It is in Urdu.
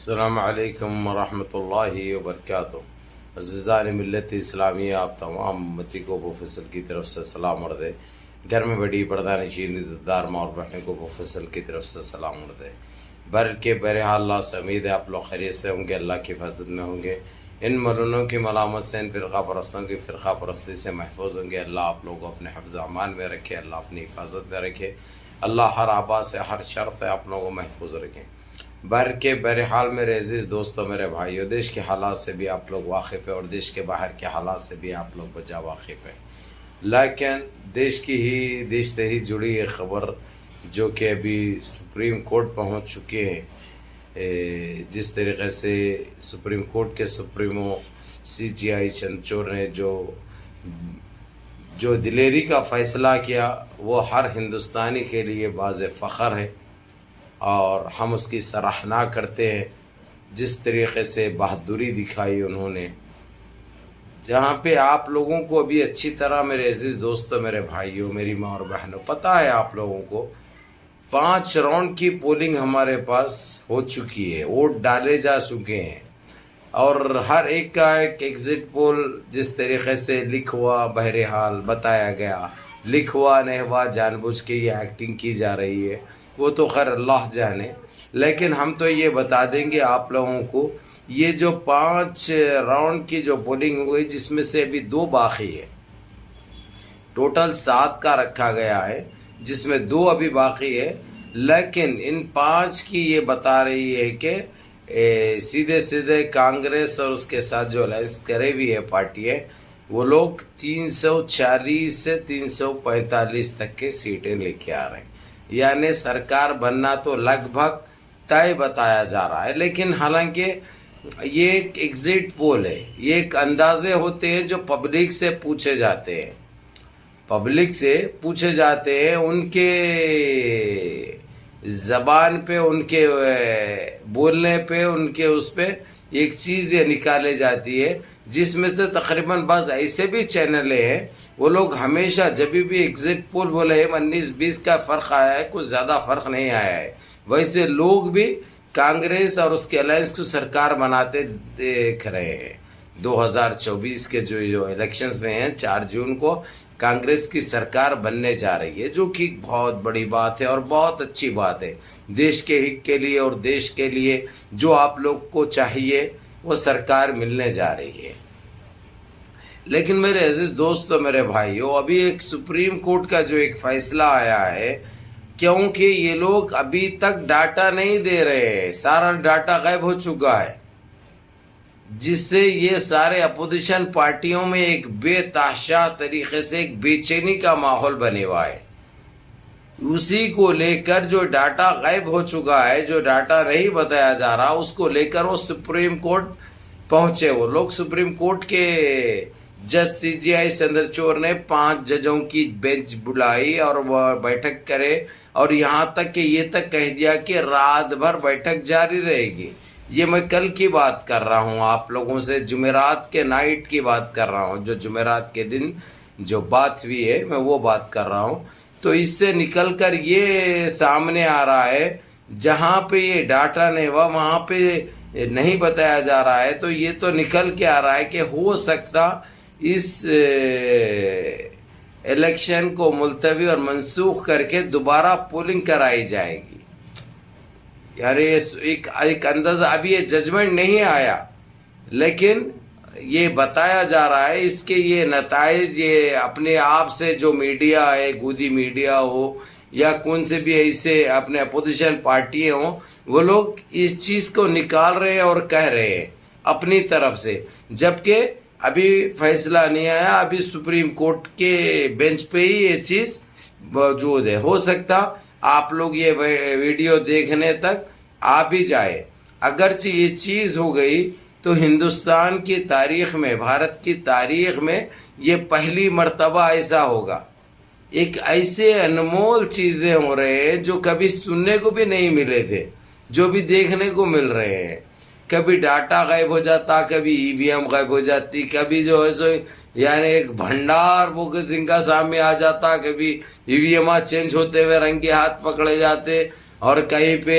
السلام علیکم ورحمۃ اللہ وبرکاتہ۔ عزیزان ملت اسلامیہ، آپ تمام امتی کو ابو فصل کی طرف سے سلام عرض ہے۔ گھر میں بڑی پردہ نشین عزت دار ماں اور بہنوں کو ابو فصل کی طرف سے سلام عرض ہے۔ بہرحال اللہ سے امید ہے آپ لوگ خیریت سے ہوں گے، اللہ کی حفاظت میں ہوں گے، ان ملونوں کی ملامت سے، ان فرقہ پرستوں کی فرقہ پرستی سے محفوظ ہوں گے۔ اللہ آپ لوگوں کو اپنے حفظ امان میں رکھے، اللہ اپنی حفاظت میں رکھے، اللہ ہر آبا سے، ہر شر سے آپ لوگوں کو محفوظ رکھیں۔ بہرحال میرے عزیز دوستوں، میرے بھائیوں، دیش کے حالات سے بھی آپ لوگ واقف ہیں اور دیش کے باہر کے حالات سے بھی آپ لوگ بجا واقف ہیں، لیکن دیش سے ہی جڑی ایک خبر جو کہ ابھی سپریم کورٹ پہنچ چکے ہیں۔ جس طریقے سے سپریم کورٹ کے سپریمو CJI چندرچوڑ نے جو دلیری کا فیصلہ کیا، وہ ہر ہندوستانی کے لیے باعث فخر ہے اور ہم اس کی سراہنا کرتے ہیں۔ جس طریقے سے بہادری دکھائی انہوں نے، جہاں پہ آپ لوگوں کو ابھی اچھی طرح، میرے عزیز دوستوں، میرے بھائیوں، میری ماں اور بہنوں، پتہ ہے آپ لوگوں کو 5 راؤنڈ کی پولنگ ہمارے پاس ہو چکی ہے، ووٹ ڈالے جا چکے ہیں، اور ہر ایک کا ایک ایگزٹ پول جس طریقے سے لکھ ہوا، بہرحال بتایا گیا، لکھ ہوا نہیں ہوا، جان بوجھ کے یہ ایکٹنگ کی جا رہی ہے، وہ تو خیر اللہ جانے، لیکن ہم تو یہ بتا دیں گے آپ لوگوں کو، یہ جو 5 راؤنڈ کی جو پولنگ ہوئی، جس میں سے ابھی 2 باقی ہے، ٹوٹل 7 کا رکھا گیا ہے، جس میں 2 ابھی باقی ہے، لیکن ان 5 کی یہ بتا رہی ہے کہ سیدھے کانگریس اور اس کے ساتھ جو الائنس کرے ہوئی ہے پارٹی ہے، وہ لوگ 340 سے 345 تک کے سیٹیں لے کے آ رہے ہیں، یعنی سرکار بننا تو لگ بھگ طے بتایا جا رہا ہے۔ لیکن حالانکہ یہ ایک ایگزٹ پول ہے، یہ ایک اندازے ہوتے ہیں جو پبلک سے پوچھے جاتے ہیں، ان کے زبان پہ، ان کے بولنے پہ، ان کے اس پہ ایک چیز یہ نکالے جاتی ہے، جس میں سے تقریباً بعض ایسے بھی چینلیں ہیں، وہ لوگ ہمیشہ جب بھی ایگزٹ پول بولے 19-20 کا فرق آیا ہے، کچھ زیادہ فرق نہیں آیا ہے، ویسے لوگ بھی کانگریس اور اس کے الائنس کو سرکار بناتے دیکھ رہے ہیں۔ 2024 کے جو الیکشنز میں ہیں، 4 جون کو کانگریس کی سرکار بننے جا رہی ہے، جو کہ بہت بڑی بات ہے اور بہت اچھی بات ہے، دیش کے حق کے لیے اور دیش کے لیے جو آپ لوگ کو چاہیے وہ سرکار ملنے جا رہی ہے۔ لیکن میرے عزیز دوستو، میرے بھائیو، ابھی ایک سپریم کورٹ کا جو ایک فیصلہ آیا ہے، کیونکہ یہ لوگ ابھی تک ڈاٹا نہیں دے رہے ہیں، سارا ڈاٹا غائب ہو چکا ہے، جس سے یہ سارے اپوزیشن پارٹیوں میں ایک بے تحاشا طریقے سے ایک بے چینی کا ماحول بنے ہوا ہے۔ اسی کو لے کر جو ڈاٹا غائب ہو چکا ہے، جو ڈاٹا نہیں بتایا جا رہا، اس کو لے کر وہ سپریم کورٹ پہنچے۔ وہ لوگ سپریم کورٹ کے جج CJI چندرچوڑ نے 5 ججوں کی بینچ بلائی اور وہ بیٹھک کرے، اور یہاں تک کہ یہ تک کہہ دیا کہ رات بھر بیٹھک جاری رہے گی۔ یہ میں کل کی بات کر رہا ہوں، آپ لوگوں سے جمعرات کے نائٹ کی بات کر رہا ہوں، جو جمعرات کے دن جو بات ہوئی ہے، میں وہ بات کر رہا ہوں۔ تو اس سے نکل کر یہ سامنے آ رہا ہے، جہاں پہ یہ ڈاٹا نہیں ہوا وہاں پہ نہیں بتایا جا رہا ہے، تو یہ تو نکل کے آ رہا ہے کہ ہو سکتا اس الیکشن کو ملتوی اور منسوخ کر کے دوبارہ پولنگ کرائی جائے گی۔ یعنی ایک اندازہ، ابھی یہ ججمنٹ نہیں آیا، لیکن یہ بتایا جا رہا ہے، اس کے یہ نتائج یہ اپنے آپ سے جو میڈیا ہے، گودی میڈیا ہو یا کون سے بھی ایسے اپنے اپوزیشن پارٹی ہوں، وہ لوگ اس چیز کو نکال رہے ہیں اور کہہ رہے ہیں اپنی طرف سے، جبکہ ابھی فیصلہ نہیں آیا، ابھی سپریم کورٹ کے بینچ پہ ہی یہ چیز موجود ہے۔ ہو سکتا آپ لوگ یہ ویڈیو دیکھنے تک آ بھی جائے۔ اگرچہ یہ چیز ہو گئی تو ہندوستان کی تاریخ میں، بھارت کی تاریخ میں یہ پہلی مرتبہ ایسا ہوگا۔ ایک ایسے انمول چیزیں ہو رہے ہیں جو کبھی سننے کو بھی نہیں ملے تھے، جو بھی دیکھنے کو مل رہے ہیں۔ کبھی ڈاٹا غائب ہو جاتا، کبھی EVM غائب ہو جاتی، کبھی جو ہے سو یعنی ایک بھنڈار بوگس سنگھ کا سامنے آ جاتا، کبھی EVM چینج ہوتے ہوئے رنگے ہاتھ پکڑے جاتے، اور کہیں پہ